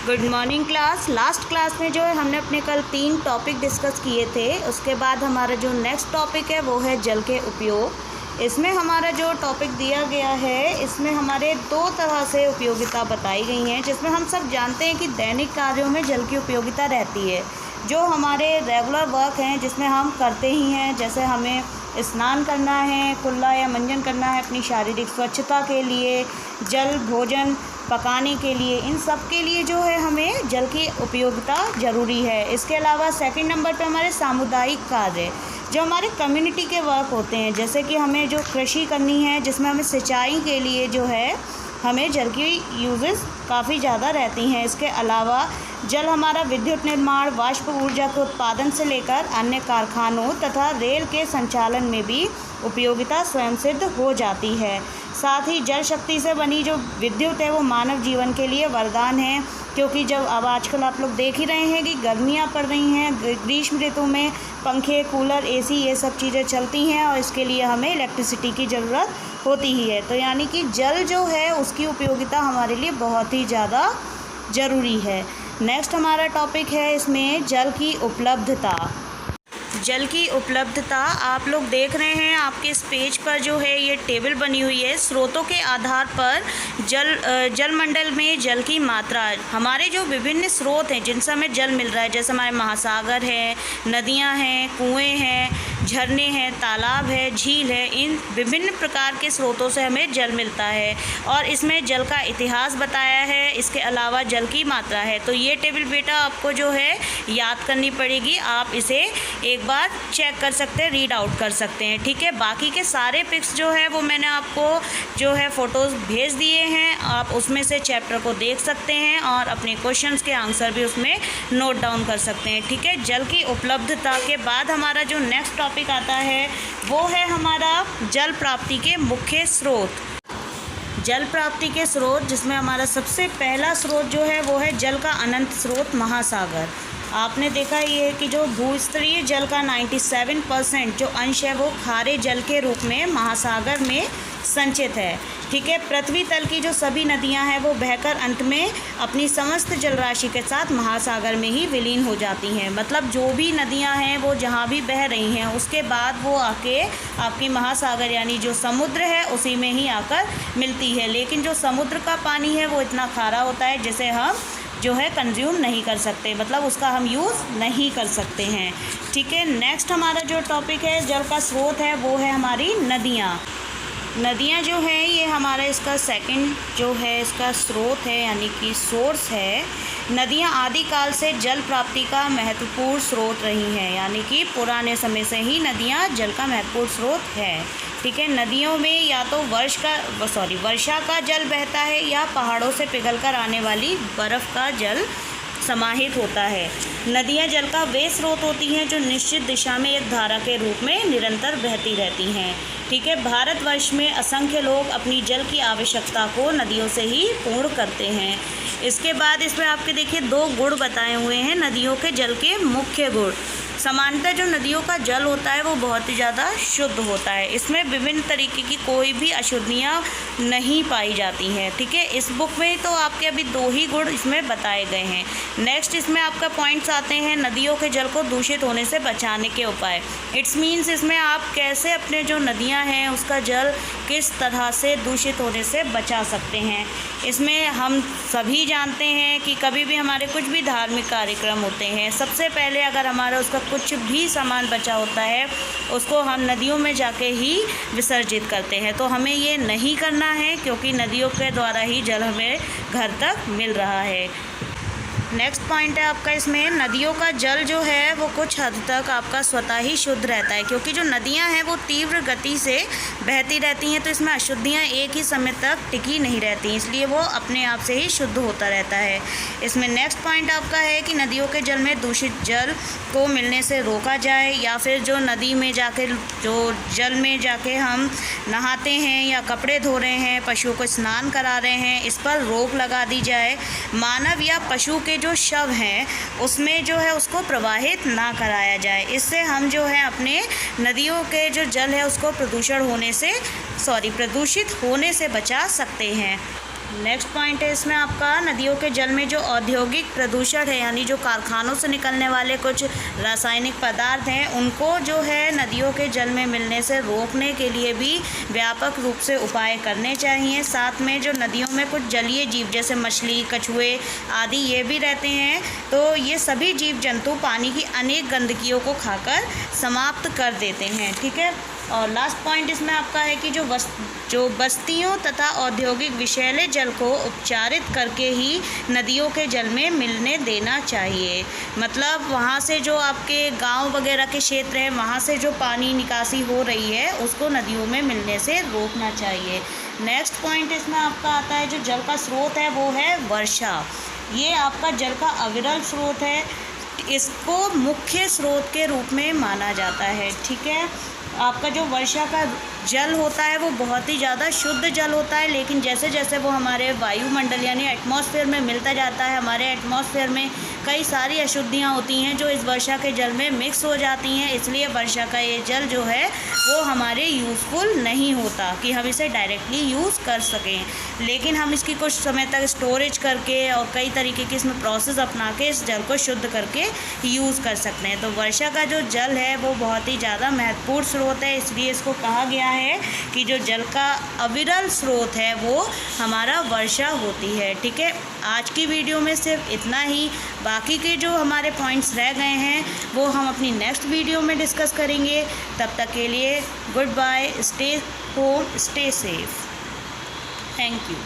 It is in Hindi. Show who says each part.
Speaker 1: Good morning class. Last class में जो है हमने अपने कल 3 टॉपिक डिस्कस किए थे। उसके बाद हमारा जो नेक्स्ट टॉपिक है वो है जल के उपयोग। इसमें हमारा जो टॉपिक दिया गया है इसमें हमारे 2 तरह से उपयोगिता बताई गई हैं, जिसमें हम सब जानते हैं कि दैनिक कार्यों में जल की उपयोगिता रहती है। जो हमारे रेगुलर वर्क हैं जिसमें हम करते ही हैं, जैसे हमें स्नान करना है, कुल्ला या मंजन करना है अपनी शारीरिक स्वच्छता के लिए, जल भोजन पकाने के लिए, इन सब के लिए जो है हमें जल की उपयोगिता ज़रूरी है। इसके अलावा सेकंड नंबर पे हमारे सामुदायिक कार्य, जो हमारे कम्युनिटी के वर्क होते हैं, जैसे कि हमें जो कृषि करनी है जिसमें हमें सिंचाई के लिए जो है हमें जल की यूजेस काफ़ी ज़्यादा रहती हैं। इसके अलावा जल हमारा विद्युत निर्माण, वाष्प ऊर्जा के उत्पादन से लेकर अन्य कारखानों तथा रेल के संचालन में भी उपयोगिता स्वयं सिद्ध हो जाती है। साथ ही जल शक्ति से बनी जो विद्युत है वो मानव जीवन के लिए वरदान है, क्योंकि जब अब आजकल आप लोग देख ही रहे हैं कि गर्मियाँ पड़ रही हैं, ग्रीष्म ऋतु में पंखे, कूलर, एसी ये सब चीज़ें चलती हैं और इसके लिए हमें इलेक्ट्रिसिटी की ज़रूरत होती ही है। तो यानी कि जल जो है उसकी उपयोगिता हमारे लिए बहुत ही ज़्यादा ज़रूरी है। नेक्स्ट हमारा टॉपिक है इसमें जल की उपलब्धता। जल की उपलब्धता आप लोग देख रहे हैं आपके इस पेज पर जो है ये टेबल बनी हुई है। स्रोतों के आधार पर जलमंडल में जल की मात्रा, हमारे जो विभिन्न स्रोत हैं जिनसे हमें जल मिल रहा है, जैसे हमारे महासागर है, नदियां हैं, कुएं हैं, झरने हैं, तालाब है, झील है, इन विभिन्न प्रकार के स्रोतों से हमें जल मिलता है और इसमें जल का इतिहास बताया है। इसके अलावा जल की मात्रा है। तो ये टेबल बेटा आपको जो है याद करनी पड़ेगी, आप इसे एक बार चेक कर सकते हैं, रीड आउट कर सकते हैं, ठीक है। बाकी के सारे पिक्स जो है वो मैंने आपको जो है फ़ोटोज़ भेज दिए हैं, आप उसमें से चैप्टर को देख सकते हैं और अपने क्वेश्चंस के आंसर भी उसमें नोट डाउन कर सकते हैं, ठीक है। जल की उपलब्धता के बाद हमारा जो नेक्स्ट टॉपिक आता है वो है हमारा जल प्राप्ति के मुख्य स्रोत। जल प्राप्ति के स्रोत, जिसमें हमारा सबसे पहला स्रोत जो है वो है जल का अनंत स्रोत महासागर। आपने देखा ये है कि जो भूस्तरीय जल का 97% जो अंश है वो खारे जल के रूप में महासागर में संचित है, ठीक है। पृथ्वी तल की जो सभी नदियां हैं वो बहकर अंत में अपनी समस्त जल राशि के साथ महासागर में ही विलीन हो जाती हैं। मतलब जो भी नदियां हैं वो जहां भी बह रही हैं उसके बाद वो आके आपकी महासागर यानी जो समुद्र है उसी में ही आकर मिलती है। लेकिन जो समुद्र का पानी है वो इतना खारा होता है जिसे हम जो है कंज्यूम नहीं कर सकते, मतलब उसका हम यूज़ नहीं कर सकते हैं, ठीक है। नेक्स्ट हमारा जो टॉपिक है जल का स्रोत है वो है हमारी नदियाँ। नदियाँ जो है ये हमारा इसका सेकंड जो है इसका स्रोत है, यानी कि सोर्स है। नदियाँ आदिकाल से जल प्राप्ति का महत्वपूर्ण स्रोत रही हैं, यानी कि पुराने समय से ही नदियाँ जल का महत्वपूर्ण स्रोत है, ठीक है। नदियों में या तो वर्षा का जल बहता है या पहाड़ों से पिघलकर आने वाली बर्फ़ का जल समाहित होता है। नदियाँ जल का वे स्रोत होती हैं जो निश्चित दिशा में एक धारा के रूप में निरंतर बहती रहती हैं, ठीक है। भारतवर्ष में असंख्य लोग अपनी जल की आवश्यकता को नदियों से ही पूर्ण करते हैं। इसके बाद इसमें आपके देखिए 2 गुण बताए हुए हैं नदियों के जल के मुख्य गुण। सामान्यतः जो नदियों का जल होता है वो बहुत ही ज़्यादा शुद्ध होता है, इसमें विभिन्न तरीके की कोई भी अशुद्धियाँ नहीं पाई जाती हैं, ठीक है। इस बुक में तो आपके अभी 2 ही गुण इसमें बताए गए हैं। नेक्स्ट इसमें आपका पॉइंट्स आते हैं नदियों के जल को दूषित होने से बचाने के उपाय। इट्स मीन्स इसमें आप कैसे अपने जो नदियाँ हैं उसका जल किस तरह से दूषित होने से बचा सकते हैं। इसमें हम सभी जानते हैं कि कभी भी हमारे कुछ भी धार्मिक कार्यक्रम होते हैं, सबसे पहले अगर हमारा उसका कुछ भी सामान बचा होता है उसको हम नदियों में जाके ही विसर्जित करते हैं। तो हमें ये नहीं करना है, क्योंकि नदियों के द्वारा ही जल हमें घर तक मिल रहा है। नेक्स्ट पॉइंट है आपका इसमें नदियों का जल जो है वो कुछ हद तक आपका स्वतः ही शुद्ध रहता है, क्योंकि जो नदियां हैं वो तीव्र गति से बहती रहती हैं, तो इसमें अशुद्धियां एक ही समय तक टिकी नहीं रहती, इसलिए वो अपने आप से ही शुद्ध होता रहता है। इसमें नेक्स्ट पॉइंट आपका है कि नदियों के जल में दूषित जल को मिलने से रोका जाए, या फिर जो नदी में जाके जो जल में जाके हम नहाते हैं या कपड़े धो रहे हैं, पशुओं को स्नान करा रहे हैं, इस पर रोक लगा दी जाए। मानव या पशु के जो शव हैं उसमें जो है उसको प्रवाहित ना कराया जाए। इससे हम जो है अपने नदियों के जो जल है उसको प्रदूषित होने से बचा सकते हैं। नेक्स्ट पॉइंट है इसमें आपका, नदियों के जल में जो औद्योगिक प्रदूषण है, यानी जो कारखानों से निकलने वाले कुछ रासायनिक पदार्थ हैं, उनको जो है नदियों के जल में मिलने से रोकने के लिए भी व्यापक रूप से उपाय करने चाहिए। साथ में जो नदियों में कुछ जलीय जीव जैसे मछली, कछुए आदि ये भी रहते हैं, तो ये सभी जीव जंतु पानी की अनेक गंदगियों को खाकर समाप्त कर देते हैं। ठीक है। और लास्ट पॉइंट इसमें आपका है कि जो बस्तियों तथा औद्योगिक विषैले जल को उपचारित करके ही नदियों के जल में मिलने देना चाहिए। मतलब वहाँ से जो आपके गांव वगैरह के क्षेत्र हैं, वहाँ से जो पानी निकासी हो रही है उसको नदियों में मिलने से रोकना चाहिए। नेक्स्ट पॉइंट इसमें आपका आता है, जो जल का स्रोत है वो है वर्षा। ये आपका जल का अविरल स्रोत है, इसको मुख्य स्रोत के रूप में माना जाता है। ठीक है। आपका जो वर्षा का जल होता है वो बहुत ही ज़्यादा शुद्ध जल होता है, लेकिन जैसे जैसे वो हमारे वायुमंडल यानी एटमॉस्फेयर में मिलता जाता है, हमारे एटमॉस्फेयर में कई सारी अशुद्धियाँ होती हैं जो इस वर्षा के जल में मिक्स हो जाती हैं। इसलिए वर्षा का ये जल जो है वो हमारे यूज़फुल नहीं होता कि हम इसे डायरेक्टली यूज़ कर सकें। लेकिन हम इसकी कुछ समय तक स्टोरेज करके और कई तरीके की इसमें प्रोसेस अपना के इस जल को शुद्ध करके यूज़ कर सकते हैं। तो वर्षा का जो जल है वो बहुत ही ज़्यादा महत्वपूर्ण स्रोत है, इसलिए इसको कहा गया है कि जो जल का अविरल स्रोत है वो हमारा वर्षा होती है। ठीक है। आज की वीडियो में सिर्फ इतना ही, बाकी के जो हमारे पॉइंट्स रह गए हैं वो हम अपनी नेक्स्ट वीडियो में डिस्कस करेंगे। तब तक के लिए good bye, stay home, stay safe, thank you.